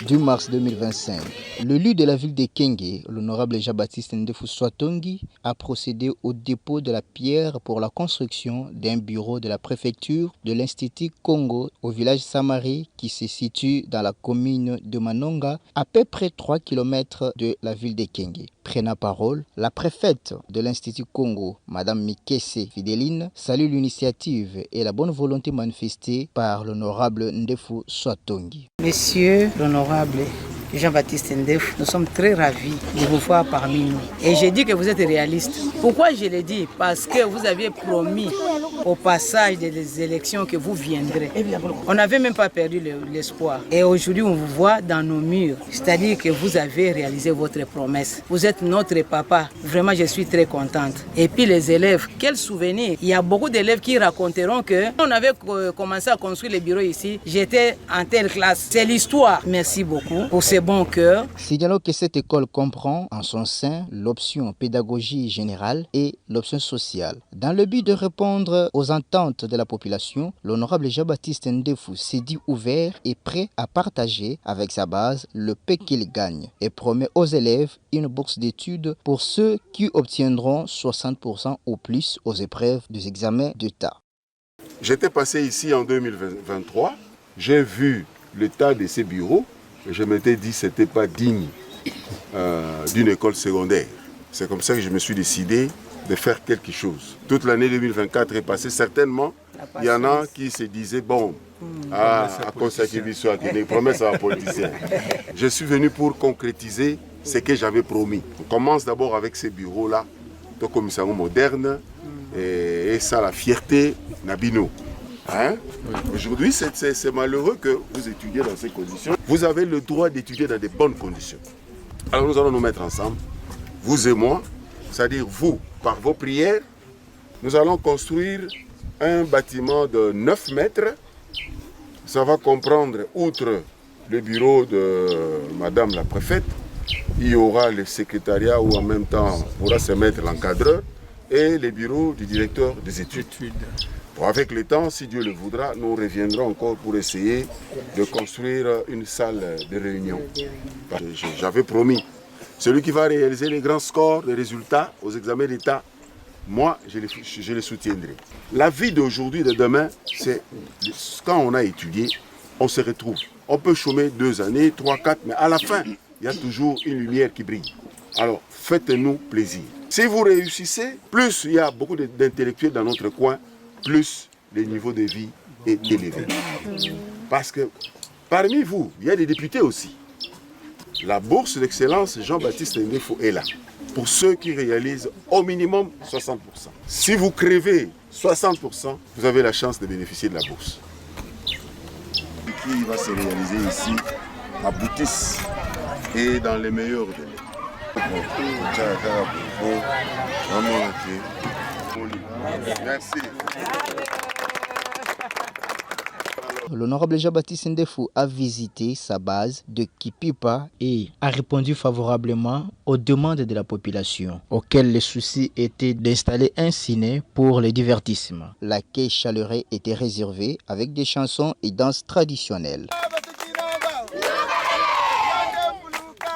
2 mars 2025, l'élu de la ville de Kenge, l'honorable Jean-Baptiste Ndefou Swatongi, a procédé au dépôt de la pierre pour la construction d'un bureau de la préfecture de l'Institut Congo au village Samari qui se situe dans la commune de Manonga, à peu près 3 km de la ville de Kenge. Prenant parole, la préfète de l'Institut Congo, Madame Mikese Fideline, salue l'initiative et la bonne volonté manifestée par l'honorable Ndefou Swatongi. Monsieur l'honorable Jean-Baptiste Ndefou, nous sommes très ravis de vous voir parmi nous. Et j'ai dit que vous êtes réaliste. Pourquoi je l'ai dit? Parce que vous aviez promis au passage des élections que vous viendrez. On n'avait même pas perdu l'espoir. Et aujourd'hui, on vous voit dans nos murs. C'est-à-dire que vous avez réalisé votre promesse. Vous êtes notre papa. Vraiment, je suis très contente. Et puis les élèves, quel souvenir. Il y a beaucoup d'élèves qui raconteront que on avait commencé à construire les bureaux ici. J'étais en telle classe. C'est l'histoire. Merci beaucoup pour ces bons cœurs. Signalons que cette école comprend en son sein l'option pédagogie générale et l'option sociale. Dans le but de répondre aux attentes de la population, l'honorable Jean-Baptiste Ndefou s'est dit ouvert et prêt à partager avec sa base le peu qu'il gagne et promet aux élèves une bourse d'études pour ceux qui obtiendront 60% ou plus aux épreuves des examens d'État. J'étais passé ici en 2023, j'ai vu l'état de ces bureaux et je m'étais dit que ce n'était pas digne d'une école secondaire. C'est comme ça que je me suis décidé de faire quelque chose. Toute l'année 2024 est passée, certainement, il y en a qui se disaient, bon, à consacrer l'histoire, qui est une promesse à un politicien. Je suis venu pour concrétiser ce que j'avais promis. On commence d'abord avec ces bureaux-là, de commissariat moderne, et ça, la fierté, Nabino. Hein? Oui. Aujourd'hui, c'est malheureux que vous étudiez dans ces conditions. Vous avez le droit d'étudier dans de bonnes conditions. Alors nous allons nous mettre ensemble, vous et moi, c'est-à-dire vous, par vos prières, nous allons construire un bâtiment de 9 mètres. Ça va comprendre, outre le bureau de Madame la préfète, il y aura le secrétariat où en même temps pourra se mettre l'encadreur et les bureaux du directeur des études. Bon, avec le temps, si Dieu le voudra, nous reviendrons encore pour essayer de construire une salle de réunion. J'avais promis, celui qui va réaliser les grands scores, les résultats aux examens d'État, moi, je les soutiendrai. La vie d'aujourd'hui, de demain, c'est quand on a étudié, on se retrouve. On peut chômer 2 années, 3, 4, mais à la fin, il y a toujours une lumière qui brille. Alors, faites-nous plaisir. Si vous réussissez, plus il y a beaucoup d'intellectuels dans notre coin, plus le niveau de vie est élevé. Parce que parmi vous, il y a des députés aussi. La bourse d'excellence Jean-Baptiste Ndefou est là. Pour ceux qui réalisent au minimum 60%. Si vous crevez 60%, vous avez la chance de bénéficier de la bourse. Qui va se réaliser ici à Boutis et dans les meilleurs délais. Merci. L'honorable Jean-Baptiste Ndefou a visité sa base de Kipipa et a répondu favorablement aux demandes de la population, auxquelles le souci était d'installer un ciné pour le divertissement. L'accueil chaleureux était réservé avec des chansons et danses traditionnelles.